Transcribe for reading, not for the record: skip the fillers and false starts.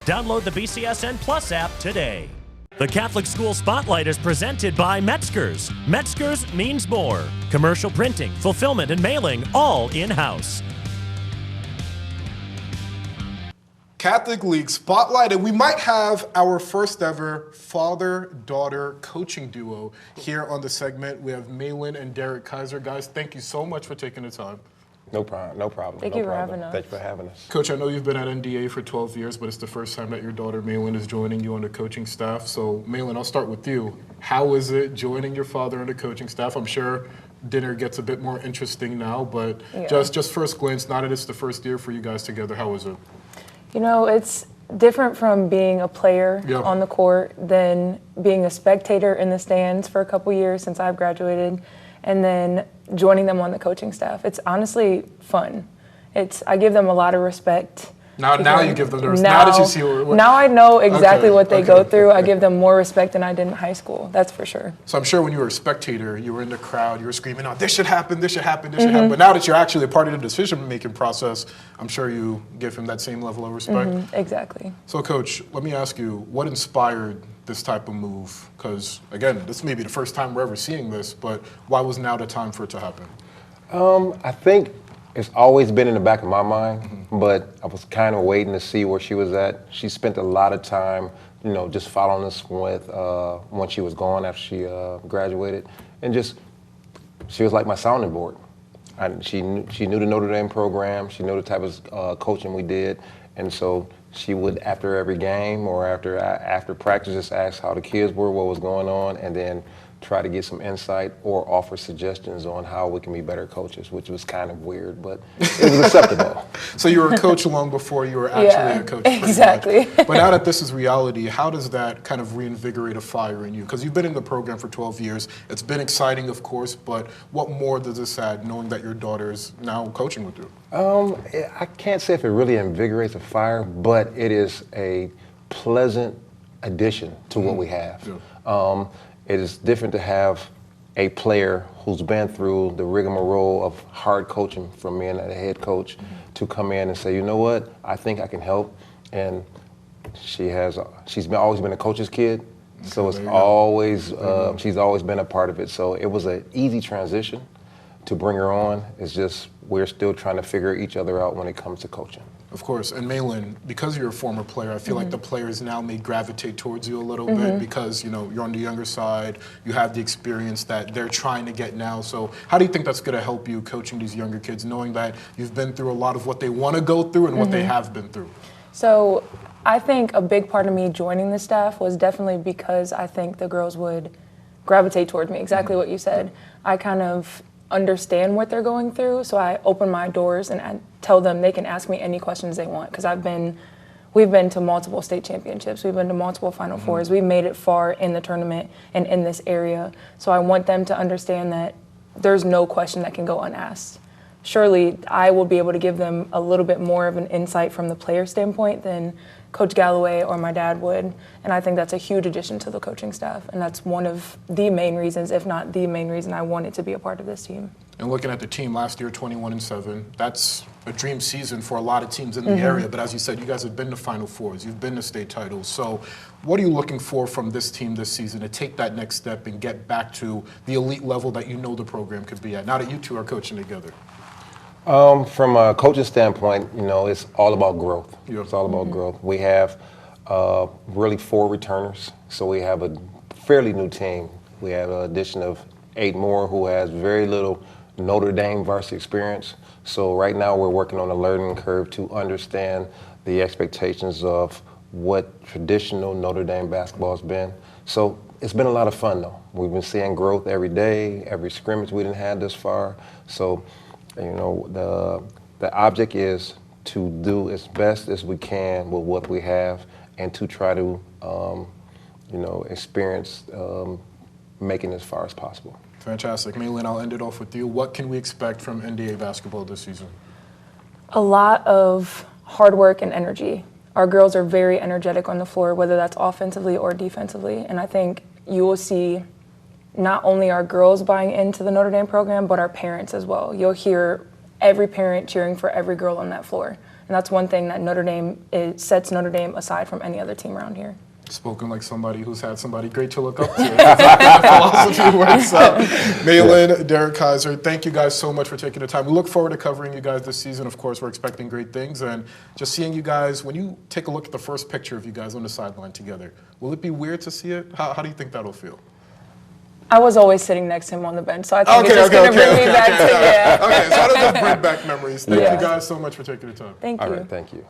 Download the BCSN Plus app today. The Catholic School Spotlight is presented by Metzger's. Metzger's means more. Commercial printing, fulfillment, and mailing all in-house. Catholic League Spotlight, and we might have our first ever father-daughter coaching duo here on the segment. We have Maelyn and Maelyn Kizer. Guys, thank you so much for taking the time. No problem. Thank you for having us. Thank you for having us. Coach, I know you've been at NDA for 12 years, but it's the first time that your daughter Maelyn is joining you on the coaching staff. So, Maelyn, I'll start with you. How is it joining your father on the coaching staff? I'm sure dinner gets a bit more interesting now, but just first glance, now that it's the first year for you guys together, how is it? You know, it's different from being a player on the court than being a spectator in the stands for a couple years since I've graduated, and then joining them on the coaching staff. It's honestly fun. I give them a lot of respect. Now you give them the respect. Now that you see now I know exactly what they go through. I give them more respect than I did in high school. That's for sure. So I'm sure when you were a spectator, you were in the crowd, you were screaming, "Oh, this should happen, this should happen, this should happen." But now that you're actually a part of the decision-making process, I'm sure you give him that same level of respect. Exactly. So, Coach, let me ask you, what inspired this type of move? Because, again, this may be the first time we're ever seeing this, but why was now the time for it to happen? I think it's always been in the back of my mind, but I was kind of waiting to see where she was at. She spent a lot of time, just following us with when she was gone after she graduated, and she was like my sounding board. She knew the Notre Dame program. She knew the type of coaching we did, and so she would, after every game or after practice, just ask how the kids were, what was going on, and then try to get some insight or offer suggestions on how we can be better coaches, which was kind of weird, but it was acceptable. So you were a coach long before you were actually a coach. Exactly. But now that this is reality, how does that kind of reinvigorate a fire in you? Because you've been in the program for 12 years. It's been exciting, of course, but what more does this add, knowing that your daughter's now coaching with you? I can't say if it really invigorates a fire, but it is a pleasant addition to what we have. It is different to have a player who's been through the rigmarole of hard coaching from being a head coach to come in and say, you know what, I think I can help. And she's always been a coach's kid, so it's always she's always been a part of it. So it was an easy transition to bring her on. It's just we're still trying to figure each other out when it comes to coaching. Of course, and Maelyn, because you're a former player, I feel like the players now may gravitate towards you a little bit because, you're on the younger side, you have the experience that they're trying to get now. So how do you think that's going to help you coaching these younger kids, knowing that you've been through a lot of what they want to go through and what they have been through? So I think a big part of me joining the staff was definitely because I think the girls would gravitate towards me, exactly what you said. I kind of understand what they're going through, so I open my doors and I tell them they can ask me any questions they want, because we've been to multiple state championships, we've been to multiple Final Fours, we've made it far in the tournament and in this area, so I want them to understand that there's no question that can go unasked. Surely I will be able to give them a little bit more of an insight from the player standpoint than Coach Galloway or my dad would, and I think that's a huge addition to the coaching staff, and that's one of the main reasons, if not the main reason, I wanted to be a part of this team. And looking at the team last year, 21-7, that's a dream season for a lot of teams in the area, but as you said, you guys have been to Final Fours, you've been to state titles, so what are you looking for from this team this season to take that next step and get back to the elite level that you know the program could be at, now that you two are coaching together? From a coaching standpoint, it's all about growth. It's all about growth. We have really 4 returners, so we have a fairly new team. We have an addition of 8 more who has very little Notre Dame varsity experience. So right now we're working on a learning curve to understand the expectations of what traditional Notre Dame basketball has been. So it's been a lot of fun, though. We've been seeing growth every day, every scrimmage we didn't have this far. So the object is to do as best as we can with what we have and to try to, experience making it as far as possible. Fantastic. Maelyn, I'll end it off with you. What can we expect from NDA basketball this season? A lot of hard work and energy. Our girls are very energetic on the floor, whether that's offensively or defensively, and I think you will see not only our girls buying into the Notre Dame program, but our parents as well. You'll hear every parent cheering for every girl on that floor. And that's one thing that sets Notre Dame aside from any other team around here. Spoken like somebody who's had somebody great to look up to. The philosophy works out. Maelyn, Derek Kizer, thank you guys so much for taking the time. We look forward to covering you guys this season. Of course, we're expecting great things. And just seeing you guys, when you take a look at the first picture of you guys on the sideline together, will it be weird to see it? How do you think that'll feel? I was always sitting next to him on the bench, so I think it's just going to bring me back to, yeah. Okay, so that does bring back memories. Thank Yeah. you guys so much for taking the time. Thank All you. right, thank you.